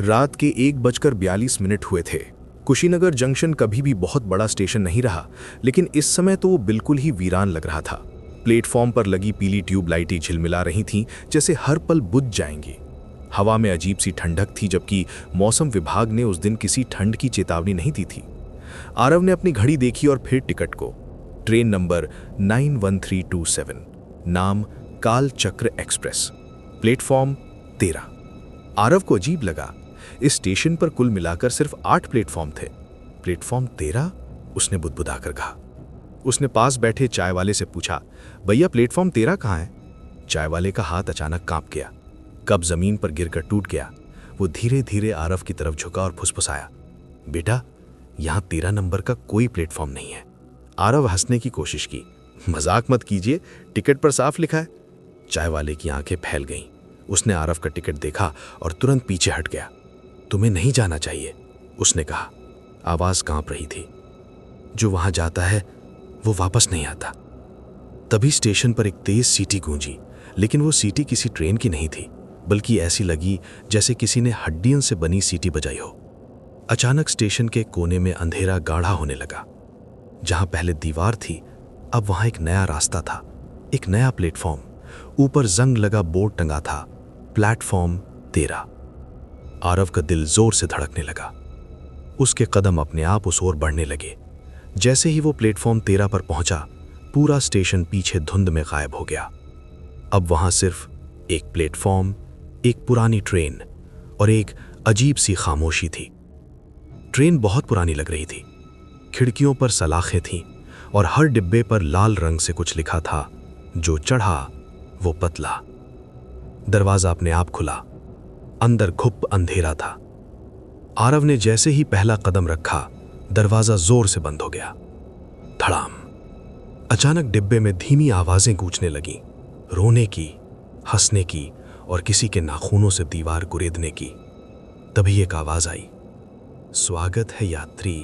रात के 1:42 हुए थे। कुशीनगर जंक्शन कभी भी बहुत बड़ा स्टेशन नहीं रहा, लेकिन इस समय तो वो बिल्कुल ही वीरान लग रहा था। प्लेटफॉर्म पर लगी पीली ट्यूब लाइटें झिलमिला रही थीं, जैसे हर पल बुझ जाएंगी। हवा में अजीब सी ठंडक थी, जबकि मौसम विभाग ने उस दिन किसी ठंड की चेतावनी नहीं दी थी। आरव ने अपनी घड़ी देखी और फिर टिकट को। ट्रेन नंबर 91327, नाम काल चक्र एक्सप्रेस, प्लेटफॉर्म 13। आरव को अजीब लगा। इस स्टेशन पर कुल मिलाकर सिर्फ 8 प्लेटफॉर्म थे। प्लेटफॉर्म 13? उसने बुदबुदाकर कहा। उसने पास बैठे चाय वाले से पूछा, भैया प्लेटफॉर्म 13 कहाँ है? चाय वाले का हाथ अचानक कांप गया, कप जमीन पर गिरकर टूट गया। वो धीरे धीरे आरव की तरफ झुका और फुसफुसाया, बेटा यहां 13 नंबर का कोई प्लेटफॉर्म नहीं है। आरव हंसने की कोशिश की, मजाक मत कीजिए, टिकट पर साफ लिखा है। चाय वाले की आंखें फैल गईं। उसने आरव का टिकट देखा और तुरंत पीछे हट गया। तुम्हें नहीं जाना चाहिए, उसने कहा। आवाज कांप रही थी, जो वहां जाता है वो वापस नहीं आता। तभी स्टेशन पर एक तेज सीटी गूंजी, लेकिन वो सीटी किसी ट्रेन की नहीं थी, बल्कि ऐसी लगी जैसे किसी ने हड्डियों से बनी सीटी बजाई हो। अचानक स्टेशन के कोने में अंधेरा गाढ़ा होने लगा। जहां पहले दीवार थी, अब वहां एक नया रास्ता था, एक नया प्लेटफॉर्म। ऊपर जंग लगा बोर्ड टंगा था, प्लेटफॉर्म 13। आरव का दिल जोर से धड़कने लगा। उसके कदम अपने आप उस ओर बढ़ने लगे। जैसे ही वो प्लेटफॉर्म 13 पर पहुंचा, पूरा स्टेशन पीछे धुंध में गायब हो गया। अब वहां सिर्फ एक प्लेटफॉर्म, एक पुरानी ट्रेन और एक अजीब सी खामोशी थी। ट्रेन बहुत पुरानी लग रही थी। खिड़कियों पर सलाखें थीं और हर डिब्बे पर लाल रंग से कुछ लिखा था, जो चढ़ा वो पतला। दरवाजा अपने आप खुला। अंदर घुप अंधेरा था। आरव ने जैसे ही पहला कदम रखा, दरवाजा जोर से बंद हो गया। धड़ाम। अचानक डिब्बे में धीमी आवाजें गूंजने लगीं, रोने की, हंसने की और किसी के नाखूनों से दीवार कुरेदने की। तभी एक आवाज आई, स्वागत है यात्री,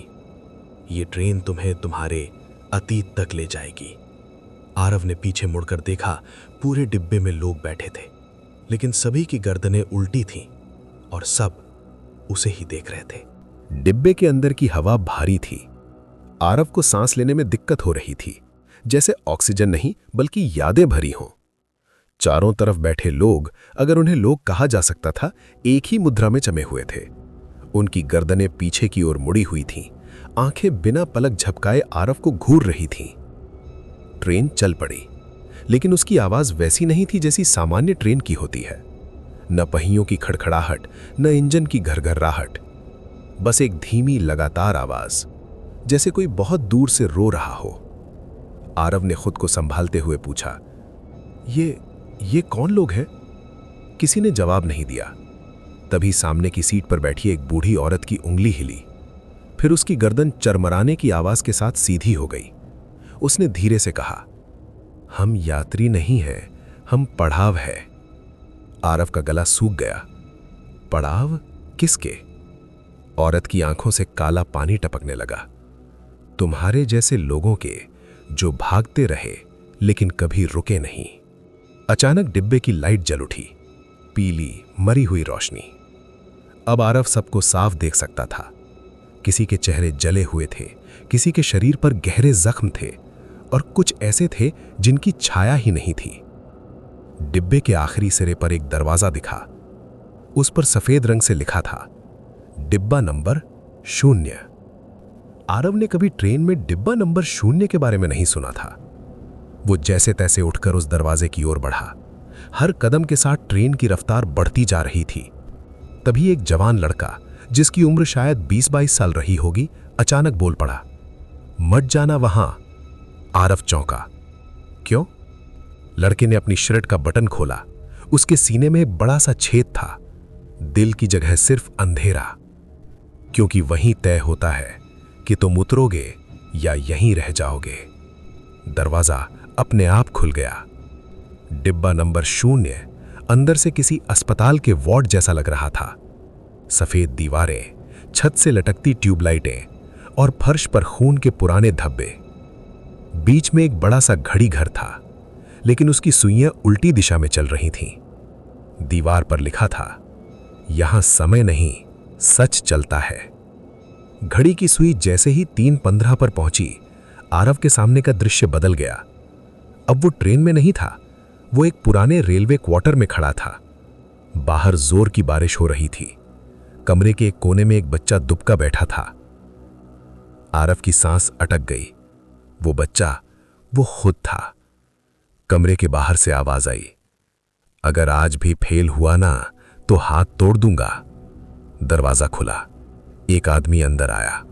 ये ट्रेन तुम्हें तुम्हारे अतीत तक ले जाएगी। आरव ने पीछे मुड़कर देखा। पूरे डिब्बे में लोग बैठे थे, लेकिन सभी की गर्दनें उल्टी थीं और सब उसे ही देख रहे थे। डिब्बे के अंदर की हवा भारी थी। आरव को सांस लेने में दिक्कत हो रही थी, जैसे ऑक्सीजन नहीं बल्कि यादें भरी हों। चारों तरफ बैठे लोग, अगर उन्हें लोग कहा जा सकता था, एक ही मुद्रा में जमे हुए थे। उनकी गर्दनें पीछे की ओर मुड़ी हुई थीं, आंखें बिना पलक झपकाए आरव को घूर रही थीं। ट्रेन चल पड़ी, लेकिन उसकी आवाज वैसी नहीं थी जैसी सामान्य ट्रेन की होती है। न पहियों की खड़खड़ाहट, न इंजन की घरघराहट, बस एक धीमी लगातार आवाज, जैसे कोई बहुत दूर से रो रहा हो। आरव ने खुद को संभालते हुए पूछा, ये कौन लोग हैं? किसी ने जवाब नहीं दिया। तभी सामने की सीट पर बैठी एक बूढ़ी औरत की उंगली हिली, फिर उसकी गर्दन चरमराने की आवाज के साथ सीधी हो गई। उसने धीरे से कहा, हम यात्री नहीं हैं, हम पड़ाव है। आरव का गला सूख गया। पड़ाव? किसके? औरत की आंखों से काला पानी टपकने लगा। तुम्हारे जैसे लोगों के, जो भागते रहे लेकिन कभी रुके नहीं। अचानक डिब्बे की लाइट जल उठी, पीली मरी हुई रोशनी। अब आरव सबको साफ देख सकता था। किसी के चेहरे जले हुए थे, किसी के शरीर पर गहरे जख्म थे और कुछ ऐसे थे जिनकी छाया ही नहीं थी। डिब्बे के आखिरी सिरे पर एक दरवाजा दिखा। उस पर सफेद रंग से लिखा था, डिब्बा नंबर 0। आरव ने कभी ट्रेन में डिब्बा नंबर 0 के बारे में नहीं सुना था। वो जैसे तैसे उठकर उस दरवाजे की ओर बढ़ा। हर कदम के साथ ट्रेन की रफ्तार बढ़ती जा रही थी। तभी एक जवान लड़का, जिसकी उम्र शायद 20-22 साल रही होगी, अचानक बोल पड़ा, मत जाना वहां। आरव चौंका। क्यों? लड़के ने अपनी शर्ट का बटन खोला। उसके सीने में एक बड़ा सा छेद था, दिल की जगह सिर्फ अंधेरा। क्योंकि वहीं तय होता है कि तुम उतरोगे या यहीं रह जाओगे। दरवाजा अपने आप खुल गया। डिब्बा नंबर 0 अंदर से किसी अस्पताल के वार्ड जैसा लग रहा था। सफेद दीवारें, छत से लटकती ट्यूबलाइटें और फर्श पर खून के पुराने धब्बे। बीच में एक बड़ा सा घड़ी घर था, लेकिन उसकी सुइयां उल्टी दिशा में चल रही थीं। दीवार पर लिखा था, यहां समय नहीं, सच चलता है। घड़ी की सुई जैसे ही 3:15 पर पहुंची, आरव के सामने का दृश्य बदल गया। अब वो ट्रेन में नहीं था, वो एक पुराने रेलवे क्वार्टर में खड़ा था। बाहर जोर की बारिश हो रही थी। कमरे के एक कोने में एक बच्चा दुबका बैठा था। आरव की सांस अटक गई। वो बच्चा वो खुद था। कमरे के बाहर से आवाज आई, अगर आज भी फेल हुआ ना तो हाथ तोड़ दूंगा। दरवाजा खुला। एक आदमी अंदर आया,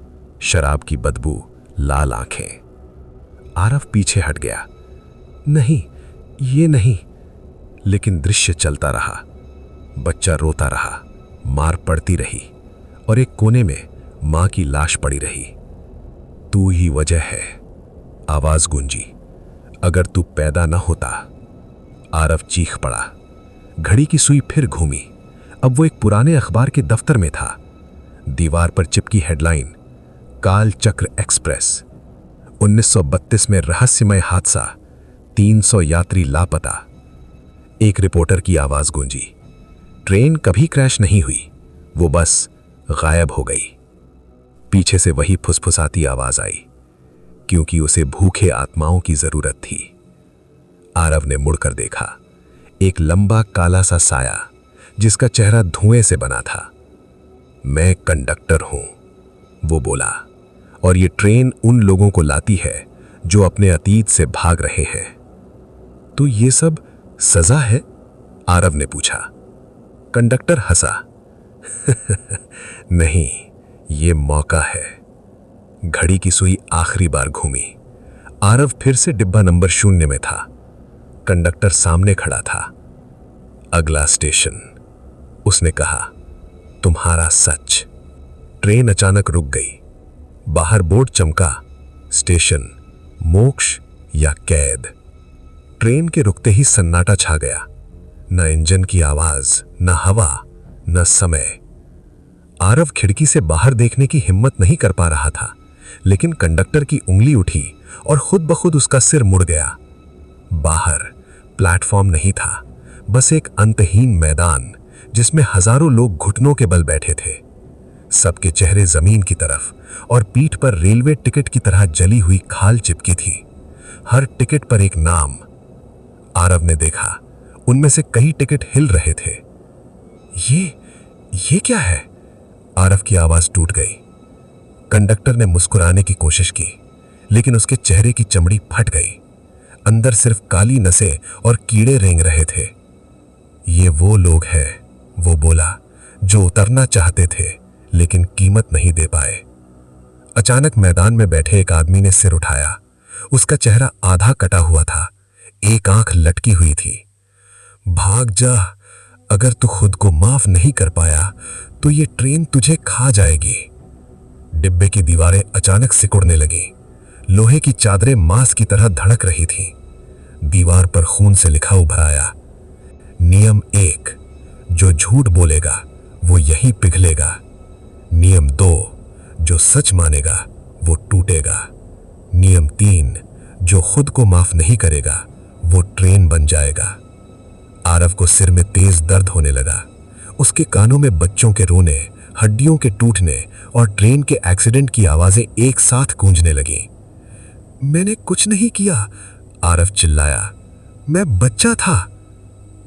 शराब की बदबू, लाल आंखें। आरव पीछे हट गया। नहीं, ये नहीं। लेकिन दृश्य चलता रहा। बच्चा रोता रहा, मार पड़ती रही और एक कोने में मां की लाश पड़ी रही। तू ही वजह है, आवाज गूंजी। अगर तू पैदा न होता। आरव चीख पड़ा। घड़ी की सुई फिर घूमी। अब वो एक पुराने अखबार के दफ्तर में था। दीवार पर चिपकी हेडलाइन, काल चक्र एक्सप्रेस, 1932 में रहस्यमय हादसा, 300 यात्री लापता। एक रिपोर्टर की आवाज गूंजी, ट्रेन कभी क्रैश नहीं हुई, वो बस गायब हो गई। पीछे से वही फुसफुसाती आवाज आई, क्योंकि उसे भूखे आत्माओं की जरूरत थी। आरव ने मुड़कर देखा। एक लंबा काला सा साया, जिसका चेहरा धुएं से बना था। मैं कंडक्टर हूं, वो बोला, और ये ट्रेन उन लोगों को लाती है जो अपने अतीत से भाग रहे हैं। तो ये सब सजा है? आरव ने पूछा। कंडक्टर हंसा। नहीं, ये मौका है। घड़ी की सुई आखिरी बार घूमी। आरव फिर से डिब्बा नंबर 0 में था। कंडक्टर सामने खड़ा था। अगला स्टेशन, उसने कहा, तुम्हारा सच। ट्रेन अचानक रुक गई। बाहर बोर्ड चमका, स्टेशन मोक्ष या कैद। ट्रेन के रुकते ही सन्नाटा छा गया। न इंजन की आवाज, न हवा, न समय। आरव खिड़की से बाहर देखने की हिम्मत नहीं कर पा रहा था, लेकिन कंडक्टर की उंगली उठी और खुद ब खुद उसका सिर मुड़ गया। बाहर प्लेटफॉर्म नहीं था, बस एक अंतहीन मैदान जिसमें हजारों लोग घुटनों के बल बैठे थे। सबके चेहरे जमीन की तरफ और पीठ पर रेलवे टिकट की तरह जली हुई खाल चिपकी थी। हर टिकट पर एक नाम। आरव ने देखा, उनमें से कई टिकट हिल रहे थे। ये क्या है? आरव की आवाज टूट गई। कंडक्टर ने मुस्कुराने की कोशिश की, लेकिन उसके चेहरे की चमड़ी फट गई। अंदर सिर्फ काली नसें और कीड़े रेंग रहे थे। ये वो लोग हैं, वो बोला, जो उतरना चाहते थे लेकिन कीमत नहीं दे पाए। अचानक मैदान में बैठे एक आदमी ने सिर उठाया। उसका चेहरा आधा कटा हुआ था, एक आंख लटकी हुई थी। भाग जा, अगर तू खुद को माफ नहीं कर पाया तो ये ट्रेन तुझे खा जाएगी। डिब्बे की दीवारें अचानक सिकुड़ने लगी। लोहे की चादरें मांस की तरह धड़क रही थीं। दीवार पर खून से लिखा उभर आया, नियम 1, जो झूठ बोलेगा वो यहीं पिघलेगा। नियम 2, जो सच मानेगा वो टूटेगा। नियम 3, जो खुद को माफ नहीं करेगा वो ट्रेन बन जाएगा। आरव को सिर में तेज दर्द होने लगा। उसके कानों में बच्चों के रोने, हड्डियों के टूटने और ट्रेन के एक्सीडेंट की आवाजें एक साथ गूंजने लगी। मैंने कुछ नहीं किया, आरव चिल्लाया। मैं बच्चा था।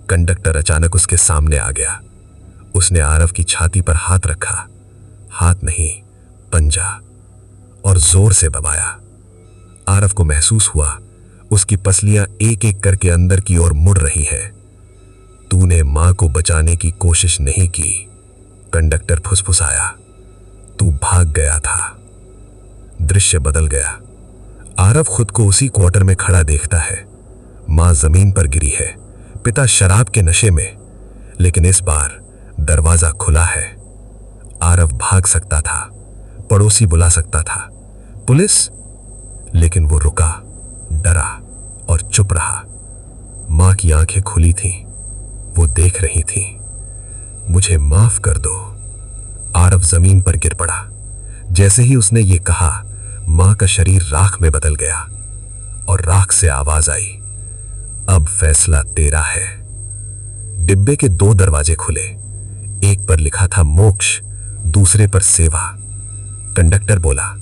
कंडक्टर अचानक उसके सामने आ गया। उसने आरव की छाती पर हाथ रखा, हाथ नहीं पंजा, और जोर से दबाया। आरव को महसूस हुआ उसकी पसलियां एक एक करके अंदर की ओर मुड़ रही हैं। तूने मां को बचाने की कोशिश नहीं की, कंडक्टर फुसफुसाया। तू भाग गया था। दृश्य बदल गया। आरव खुद को उसी क्वार्टर में खड़ा देखता है। मां जमीन पर गिरी है, पिता शराब के नशे में, लेकिन इस बार दरवाजा खुला है। आरव भाग सकता था, पड़ोसी बुला सकता था, पुलिस, लेकिन वो रुका, डरा और चुप रहा। मां की आंखें खुली थीं, वो देख रही थी। मुझे माफ कर दो। आरव जमीन पर गिर पड़ा। जैसे ही उसने ये कहा, मां का शरीर राख में बदल गया और राख से आवाज आई, अब फैसला तेरा है। डिब्बे के 2 दरवाजे खुले। एक पर लिखा था मोक्ष, दूसरे पर सेवा। कंडक्टर बोला,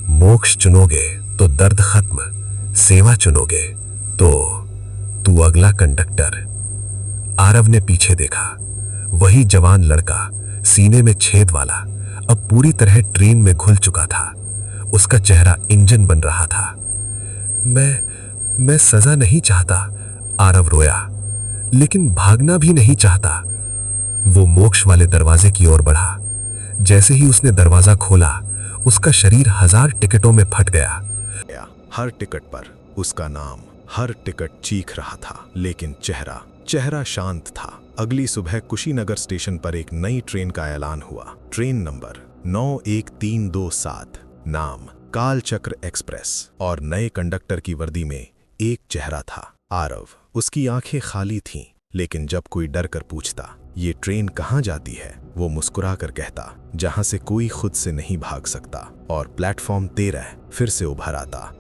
मोक्ष चुनोगे तो दर्द खत्म, सेवा चुनोगे तो तू अगला कंडक्टर। आरव ने पीछे देखा। वही जवान लड़का, सीने में छेद वाला, अब पूरी तरह ट्रेन में घुल चुका था। उसका चेहरा इंजन बन रहा था। मैं सजा नहीं चाहता, आरव रोया, लेकिन भागना भी नहीं चाहता। वो मोक्ष वाले दरवाजे की ओर बढ़ा। जैसे ही उसने दरवाजा खोला, उसका शरीर 1000 टिकटों में फट गया। हर टिकट पर उसका नाम, हर टिकट चीख रहा था, लेकिन चेहरा शांत था। अगली सुबह कुशीनगर स्टेशन पर एक नई ट्रेन का ऐलान हुआ। ट्रेन नंबर 91327, नाम कालचक्र एक्सप्रेस, और नए कंडक्टर की वर्दी में एक चेहरा था, आरव। उसकी आंखें खाली थीं, लेकिन जब कोई डर कर पूछता ये ट्रेन कहाँ जाती है, वो मुस्कुरा कर कहता, जहां से कोई खुद से नहीं भाग सकता। और प्लेटफॉर्म 13 फिर से उभर आता।